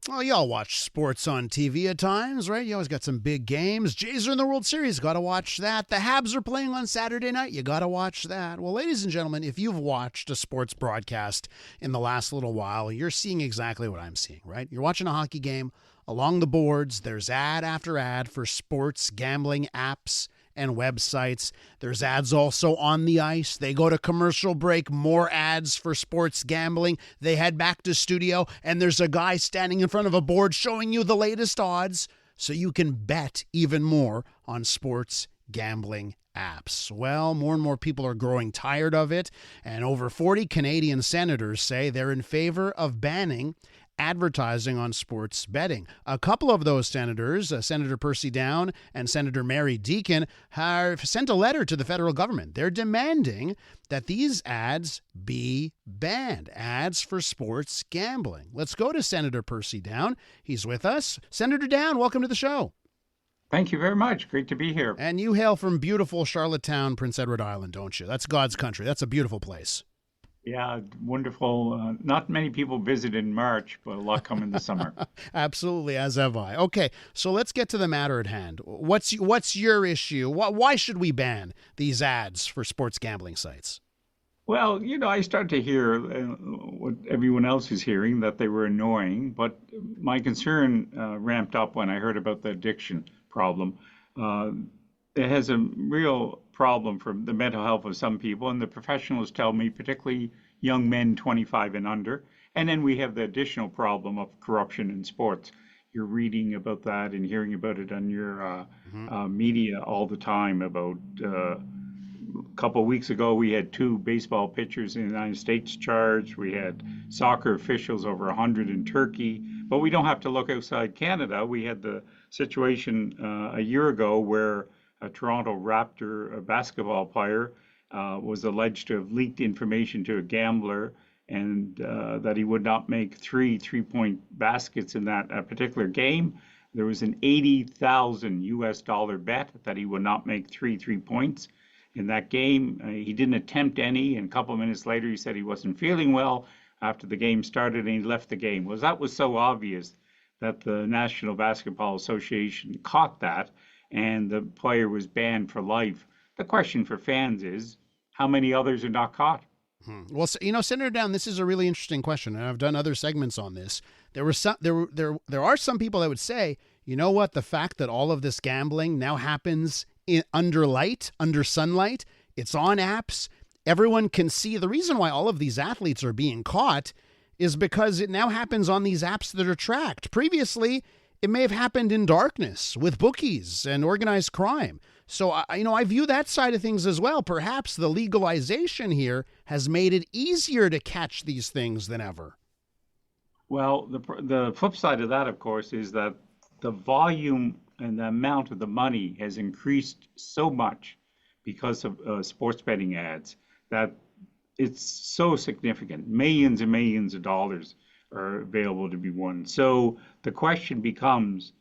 Well, y'all watch sports on TV at times, right? You always got some big games. Jays are in the World Series. Got to watch that. The Habs are playing on Saturday night. You got to watch that. Well, ladies and gentlemen, if you've watched a sports broadcast in the last little while, you're seeing exactly what I'm seeing, right? You're watching a hockey game. Along the boards, there's ad after ad for sports gambling apps and websites. There's ads also on the ice. They go to commercial break, more ads for sports gambling. They head back to studio, and there's a guy standing in front of a board showing you the latest odds so you can bet even more on sports gambling apps. Well, more and more people are growing tired of it, and over 40 Canadian senators say they're in favor of banning advertising on sports betting. A couple of those senators, Senator Percy Downe and Senator Mary Deakin, have sent a letter to the federal government. They're demanding that these ads be banned, ads for sports gambling. Let's go to Senator Percy Downe. He's with us. Senator Downe, welcome to the show. Thank you very much. Great to be here. And you hail from beautiful Charlottetown, Prince Edward Island, don't you? That's God's country. That's a beautiful place. Yeah, wonderful. Not many people visit in March, but a lot come in the summer. Absolutely, as have I. Okay, so let's get to the matter at hand. What's your issue? Why should we ban these ads for sports gambling sites? Well, I started to hear what everyone else is hearing, that they were annoying, but my concern ramped up when I heard about the addiction problem. It has a real problem for the mental health of some people, and the professionals tell me, particularly young men 25 and under. And then we have the additional problem of corruption in sports. You're reading about that and hearing about it on your media all the time. About a couple of weeks ago, we had 2 baseball pitchers in the United States charged. We had soccer officials, over 100 in Turkey. But we don't have to look outside Canada. We had the situation a year ago where a Toronto Raptor basketball player was alleged to have leaked information to a gambler, and that he would not make 3 3-point baskets in that particular game. There was an $80,000 bet that he would not make 3 3-points in that game. He didn't attempt any, and a couple of minutes later he said he wasn't feeling well after the game started, and he left the game. Well, that was so obvious that the National Basketball Association caught that, and the player was banned for life. The question for fans is, how many others are not caught? Well, Senator Downe, this is a really interesting question, and I've done other segments on this. There are some people that would say, you know what, the fact that all of this gambling now happens under sunlight, it's on apps, everyone can see. The reason why all of these athletes are being caught is because it now happens on these apps that are tracked. Previously, it may have happened in darkness with bookies and organized crime. So, I view that side of things as well. Perhaps the legalization here has made it easier to catch these things than ever. Well, the flip side of that, of course, is that the volume and the amount of the money has increased so much because of sports betting ads that it's so significant. Millions and millions of dollars are available to be won. So the question becomes,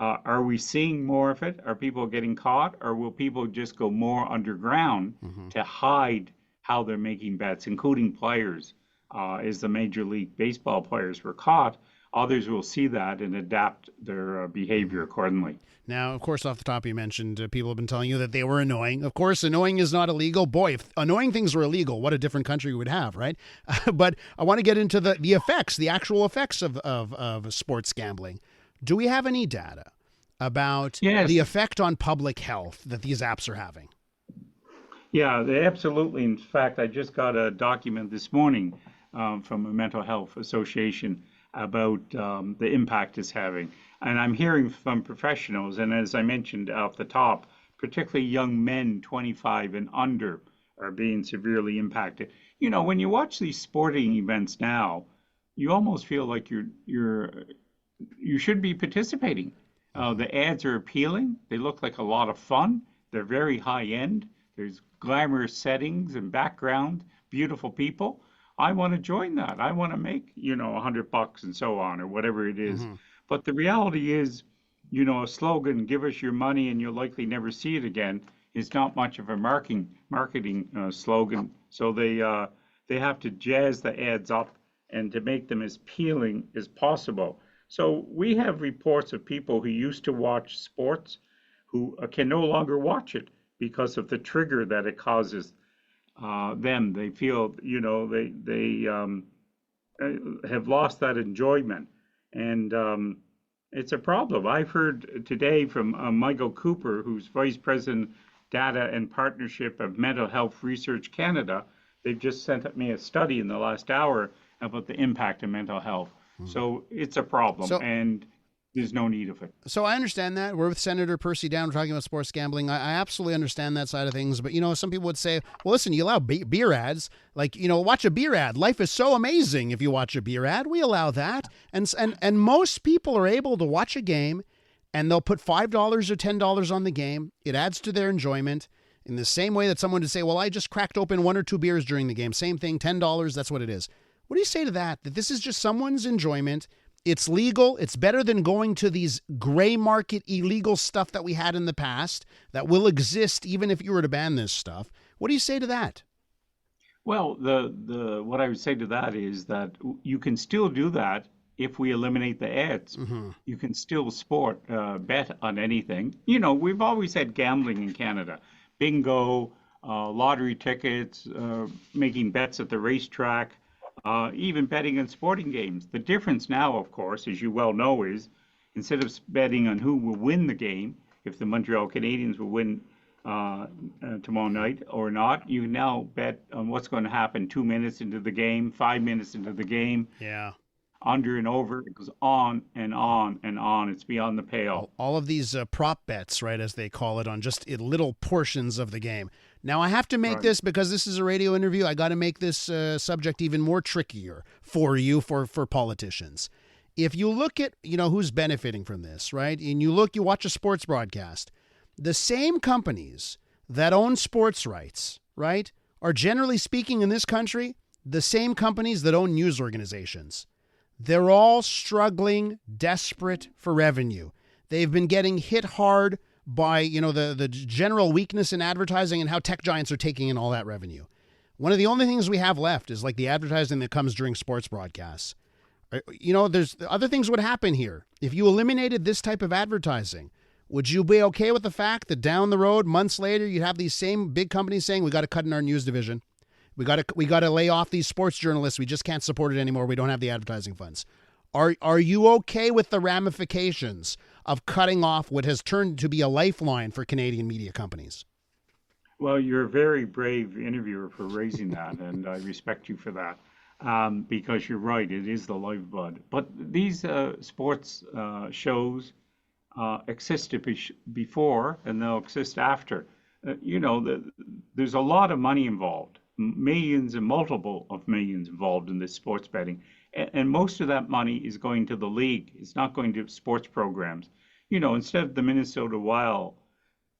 are we seeing more of it? Are people getting caught? Or will people just go more underground to hide how they're making bets, including players? As the Major League Baseball players were caught, others will see that and adapt their behavior accordingly. Now, of course, off the top, you mentioned people have been telling you that they were annoying. Of course, annoying is not illegal. Boy, if annoying things were illegal, what a different country we would have, right? But I want to get into the effects, the actual effects of sports gambling. Do we have any data about the effect on public health that these apps are having? Yeah, they absolutely. In fact, I just got a document this morning from a mental health association about the impact it's having. And I'm hearing from professionals, and as I mentioned off the top, particularly young men 25 and under are being severely impacted. When you watch these sporting events now, you almost feel like you should be participating. The ads are appealing. They look like a lot of fun. They're very high end. There's glamorous settings and background, beautiful people. I want to join that. I want to make, $100 and so on, or whatever it is. But the reality is, a slogan, give us your money and you'll likely never see it again, is not much of a marketing slogan. So they have to jazz the ads up and to make them as appealing as possible. So we have reports of people who used to watch sports who can no longer watch it because of the trigger that it causes them. They feel, they have lost that enjoyment, and it's a problem. I've heard today from Michael Cooper, who's Vice President, Data and Partnership of Mental Health Research Canada. They've just sent me a study in the last hour about the impact of mental health. So it's a problem, and there's no need of it. So I understand that. We're with Senator Percy Downe. We're talking about sports gambling. I absolutely understand that side of things. But, some people would say, well, listen, you allow beer ads. Like, watch a beer ad. Life is so amazing if you watch a beer ad. We allow that. And most people are able to watch a game, and they'll put $5 or $10 on the game. It adds to their enjoyment in the same way that someone would say, well, I just cracked open 1 or 2 beers during the game. Same thing, $10, that's what it is. What do you say to that? That this is just someone's enjoyment. It's legal. It's better than going to these gray market illegal stuff that we had in the past that will exist even if you were to ban this stuff. What do you say to that? Well, the what I would say to that is that you can still do that if we eliminate the ads. Mm-hmm. You can still bet on anything. We've always had gambling in Canada. Bingo, lottery tickets, making bets at the racetrack. Even betting on sporting games. The difference now, of course, as you well know, is instead of betting on who will win the game, if the Montreal Canadiens will win tomorrow night or not, you now bet on what's going to happen 2 minutes into the game, 5 minutes into the game. Yeah. Under and over. It goes on and on and on. It's beyond the pale. All of these prop bets, right, as they call it, on just little portions of the game. Now, I have to make this, because this is a radio interview, I got to make this subject even more trickier for you, for politicians. If you look at, who's benefiting from this, right, and you watch a sports broadcast, the same companies that own sports rights, right, are generally speaking in this country, the same companies that own news organizations. They're all struggling, desperate for revenue. They've been getting hit hard by, the general weakness in advertising and how tech giants are taking in all that revenue. One of the only things we have left is like the advertising that comes during sports broadcasts. There's other things would happen here. If you eliminated this type of advertising, would you be okay with the fact that down the road, months later, you'd have these same big companies saying, we got to cut in our news division. We got to lay off these sports journalists. We just can't support it anymore. We don't have the advertising funds. Are you okay with the ramifications of cutting off what has turned to be a lifeline for Canadian media companies? Well, you're a very brave interviewer for raising that, and I respect you for that, because you're right. It is the lifeblood. But these sports shows existed before, and they'll exist after. There's a lot of money involved. Millions and multiple of millions involved in this sports betting. And most of that money is going to the league. It's not going to sports programs. Instead of the Minnesota Wild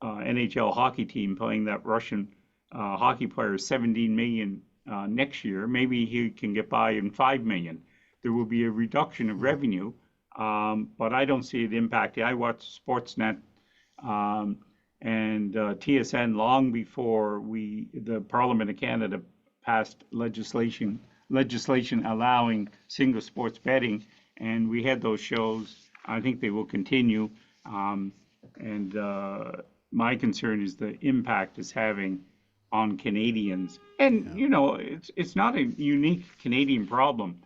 NHL hockey team playing that Russian hockey player $17 million next year, maybe he can get by in $5 million. There will be a reduction of revenue, but I don't see it impacting. I watch Sportsnet and TSN long before the Parliament of Canada passed legislation allowing single sports betting, and we had those shows. I think they will continue, and my concern is the impact it's having on Canadians. And it's not a unique Canadian problem.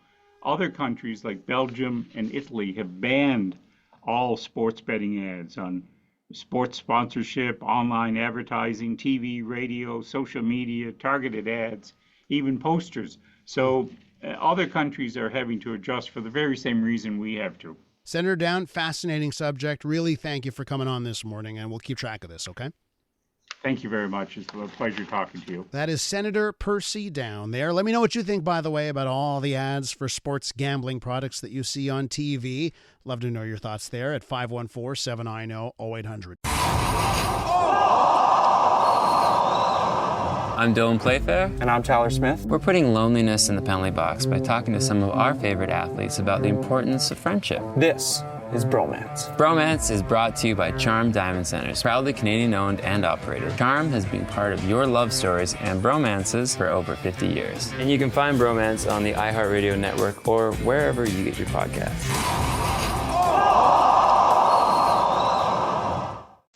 Other countries like Belgium and Italy have banned all sports betting ads on sports sponsorship, online advertising, TV, radio, social media, targeted ads, even posters. So other countries are having to adjust for the very same reason we have to. Senator Downe, fascinating subject. Really thank you for coming on this morning, and we'll keep track of this, okay? Thank you very much. It's a pleasure talking to you. That is Senator Percy Downe there. Let me know what you think, by the way, about all the ads for sports gambling products that you see on TV. Love to know your thoughts there at 514-790-0800. I'm Dylan Playfair. And I'm Tyler Smith. We're putting loneliness in the penalty box by talking to some of our favorite athletes about the importance of friendship. This is Bromance. Bromance is brought to you by Charm Diamond Centers, proudly Canadian-owned and operated. Charm has been part of your love stories and bromances for over 50 years. And you can find Bromance on the iHeartRadio network or wherever you get your podcasts.